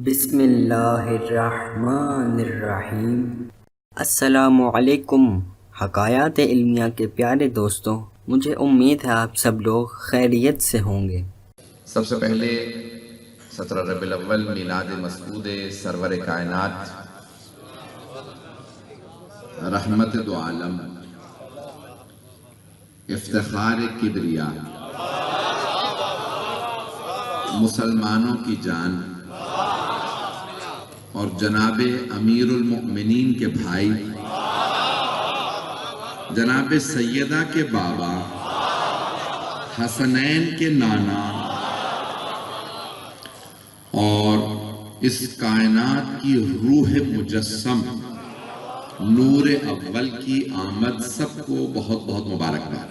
بسم اللہ الرحمن الرحیم۔ السلام علیکم حکایات علمیہ کے پیارے دوستوں، مجھے امید ہے آپ سب لوگ خیریت سے ہوں گے۔ سب سے پہلے 17 ربیع الاول میلاد مسعود سرور کائنات رحمت دو عالم افتخار کبریا مسلمانوں کی جان اور جناب امیر المؤمنین کے بھائی جناب سیدہ کے بابا حسنین کے نانا اور اس کائنات کی روح مجسم نور اول کی آمد سب کو بہت بہت مبارکباد۔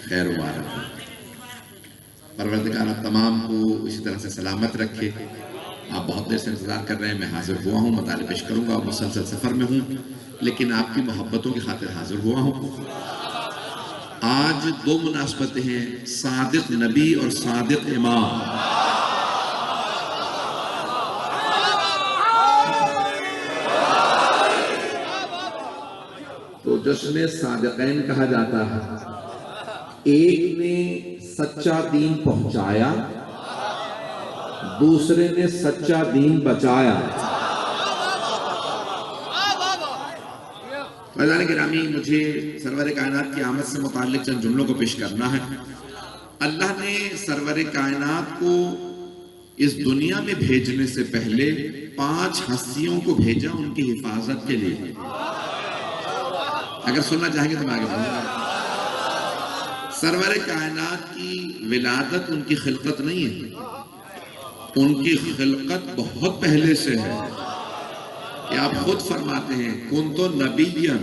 خیر مبارک۔ پروردگار آپ تمام کو اسی طرح سے سلامت رکھے۔ آپ بہت دیر سے انتظار کر رہے ہیں، میں حاضر ہوا ہوں، مطالعہ پیش کروں گا اور مسلسل سفر میں ہوں، لیکن آپ کی محبتوں کی خاطر حاضر ہوا ہوں۔ آج دو مناسبتیں ہیں، صادق نبی اور صادق امام۔ تو جشن صادقین کہا جاتا ہے۔ ایک نے سچا دین پہنچایا، دوسرے نے سچا دین بچایا۔ فیضان گرامی، مجھے سرور کائنات کی آمد سے متعلق چند جملوں کو پیش کرنا ہے۔ اللہ نے سرور کائنات کو اس دنیا میں بھیجنے سے پہلے 5 ہستیوں کو بھیجا ان کی حفاظت کے لیے۔ اگر سننا چاہیں گے تو میں آگے بڑھوں گا۔ سرور کائنات کی ولادت ان کی خلقت نہیں ہے، ان کی خلقت بہت پہلے سے ہے کہ آپ خود فرماتے ہیں کنت نبیا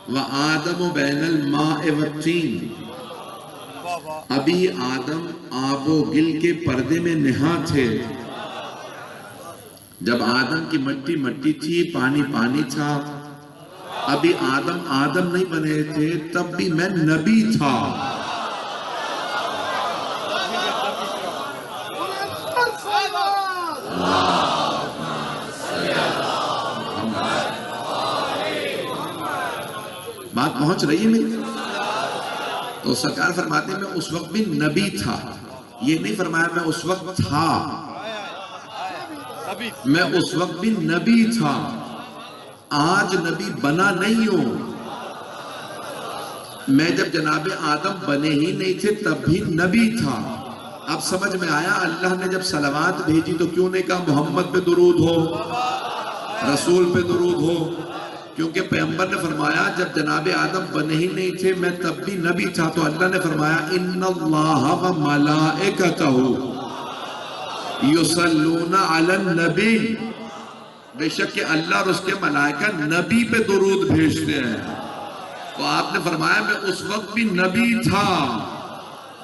وآدم بین الماء والطین۔ ابھی آدم آب و گل کے پردے میں نہا تھے۔ جب آدم کی مٹی مٹی تھی، پانی پانی تھا، ابھی آدم نہیں بنے تھے، تب بھی میں نبی تھا۔ بات پہنچ رہی ہے میری؟ تو سرکار فرماتے ہیں میں اس وقت بھی نبی تھا، یہ نہیں فرمایا میں اس وقت تھا، میں اس وقت بھی نبی تھا، آج نبی بنا نہیں ہوں۔ میں جب جناب آدم بنے ہی نہیں تھے تب بھی نبی تھا۔ اب سمجھ میں آیا اللہ نے جب صلوات بھیجی تو کیوں نہیں کہا محمد پہ درود ہو، رسول پہ درود ہو؟ کیونکہ پیغمبر نے فرمایا جب جناب آدم بنے ہی نہیں تھے میں تب بھی نبی تھا، تو اللہ نے فرمایا ان اللہ و ملائکتہ یصلون علی النبی، بے شک کہ اللہ اور اس کے ملائکہ نبی پہ درود بھیجتے ہیں۔ تو آپ نے فرمایا میں اس وقت بھی نبی تھا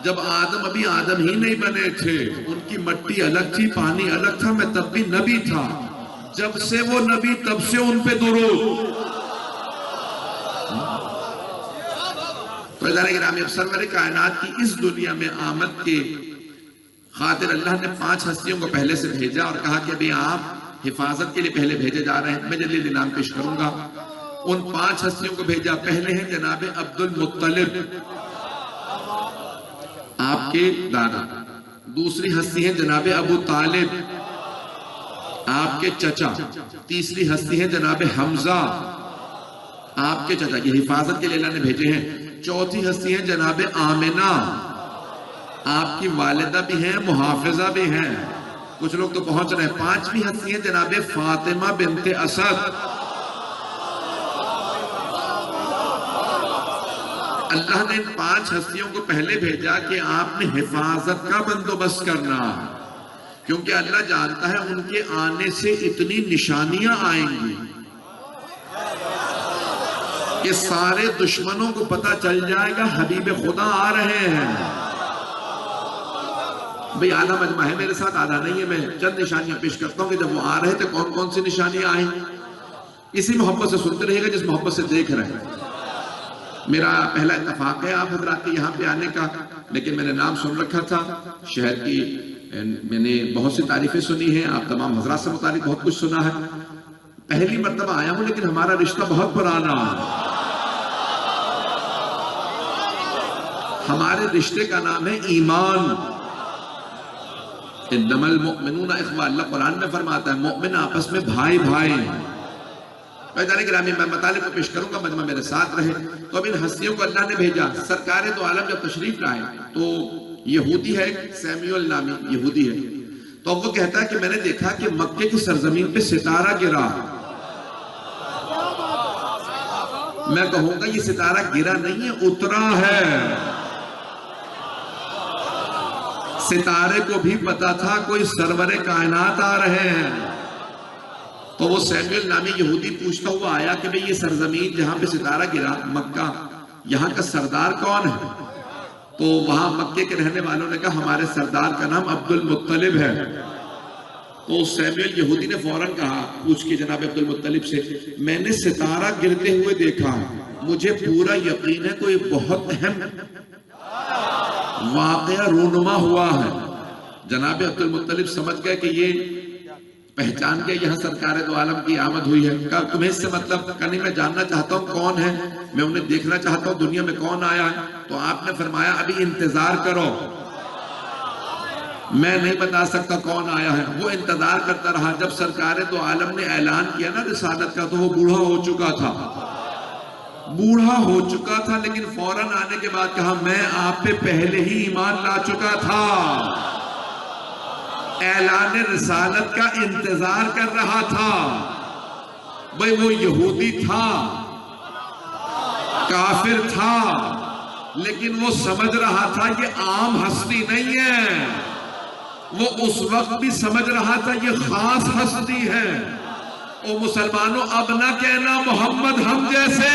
جب ابھی آدم ہی نہیں بنے تھے، ان کی مٹی الگ تھی، پانی الگ تھا، میں تب بھی نبی تھا۔ جب سے وہ نبی تب سے ان پہ درود۔ تو ادارے گرامی، اب سرور کائنات کی اس دنیا میں آمد کے خاطر اللہ نے 5 ہستیوں کو پہلے سے بھیجا اور کہا کہ ابھی آپ حفاظت کے لیے پہلے بھیجے جا رہے ہیں، میں جلدی نام پیش کروں گا۔ ان 5 ہستیوں کو بھیجا، پہلے ہیں جناب عبد المطلب، آپ کے دادا۔ دوسری ہستی ہے جناب ابو طالب، آپ کے چچا۔ تیسری ہستی ہے جناب حمزہ، آپ کے چچا، یہ حفاظت کے لیے اللہ نے بھیجے ہیں۔ چوتھی ہستی ہے جناب آمنہ، آپ کی والدہ بھی ہیں، محافظہ بھی ہیں، کچھ لوگ تو پہنچ رہے ہیں۔ 5ویں ہستی ہے جناب فاطمہ بنت اسد۔ اللہ نے ان 5 ہستیوں کو پہلے بھیجا کہ آپ نے حفاظت کا بندوبست کرنا، کیونکہ اللہ جانتا ہے ان کے آنے سے اتنی نشانیاں آئیں گی کہ سارے دشمنوں کو پتہ چل جائے گا حبیب خدا آ رہے ہیں۔ بھئی آدھا مجمع ہے میرے ساتھ، آدھا نہیں ہے، میں چند نشانیاں پیش کرتا ہوں کہ جب وہ آ رہے تھے کون کون سی نشانیاں آئیں۔ اسی محبت سے سنتے رہیے گا جس محبت سے دیکھ رہے ہیں۔ میرا پہلا اتفاق ہے آپ حضرات کے یہاں پہ آنے کا، لیکن میں نے نام سن رکھا تھا شہر کی، میں نے بہت سی تعریفیں سنی ہیں، آپ تمام حضرات سے متعلق بہت کچھ سنا ہے، پہلی مرتبہ آیا ہوں لیکن ہمارا رشتہ بہت پرانا ہے۔ ہمارے رشتے کا نام ہے ایمان۔ انما المؤمنون اخوہ، اللہ قرآن میں فرماتا ہے مؤمن آپس میں بھائی بھائی ہیں۔ بھائی گرامی، میں مطالب کو پیش کروں گا، مجمع میرے ساتھ رہے۔ تو اب ان ہستیوں کو اللہ نے بھیجا، سرکار دو عالم جب تشریف لائے تو یہودی ہے، سیمیول نامی یہودی ہے، تو وہ کہتا ہے کہ میں نے دیکھا کہ مکے کی سرزمین پہ ستارہ گرا۔ میں کہوں گا یہ ستارہ گرا نہیں ہے، اترا ہے۔ ستارے کو بھی پتا تھا کوئی سرور کائنات آ رہے ہیں، تو وہ سیمیول نامی یہودی پوچھتا ہوا آیا کہ بھئی یہ سرزمین جہاں پہ ستارہ گرا، مکہ، یہاں کا سردار کون ہے؟ تو وہاں مکے کے رہنے والوں نے کہا ہمارے سردار کا نام عبد المطلب ہے۔ تو سیمیول یہودی نے فوراً کہا پوچھ کے جناب عبد المطلب سے، میں نے ستارہ گرتے ہوئے دیکھا، مجھے پورا یقین ہے کوئی بہت اہم واقعہ رونما ہوا ہے۔ جناب عبد المطلب سمجھ گئے کہ یہ پہچان کے یہاں سرکار دو عالم کی آمد ہوئی ہے۔ کہا تمہیں اس سے مطلب، کہا نہیں میں جاننا چاہتا ہوں کون ہے، میں انہیں دیکھنا چاہتا ہوں دنیا میں کون آیا ہے۔ تو آپ نے فرمایا ابھی انتظار کرو، میں نہیں بتا سکتا کون آیا ہے۔ وہ انتظار کرتا رہا، جب سرکار دو عالم نے اعلان کیا نا رسالت کا تو وہ بوڑھا ہو چکا تھا، لیکن فوراً آنے کے بعد کہا میں آپ پہ پہلے ہی ایمان لا چکا تھا، اعلان رسالت کا انتظار کر رہا تھا۔ بھئی وہ یہودی تھا، کافر تھا، لیکن وہ سمجھ رہا تھا یہ عام ہستی نہیں ہے، وہ اس وقت بھی سمجھ رہا تھا یہ خاص ہستی ہے۔ او مسلمانوں اب نہ کہنا محمد ہم جیسے،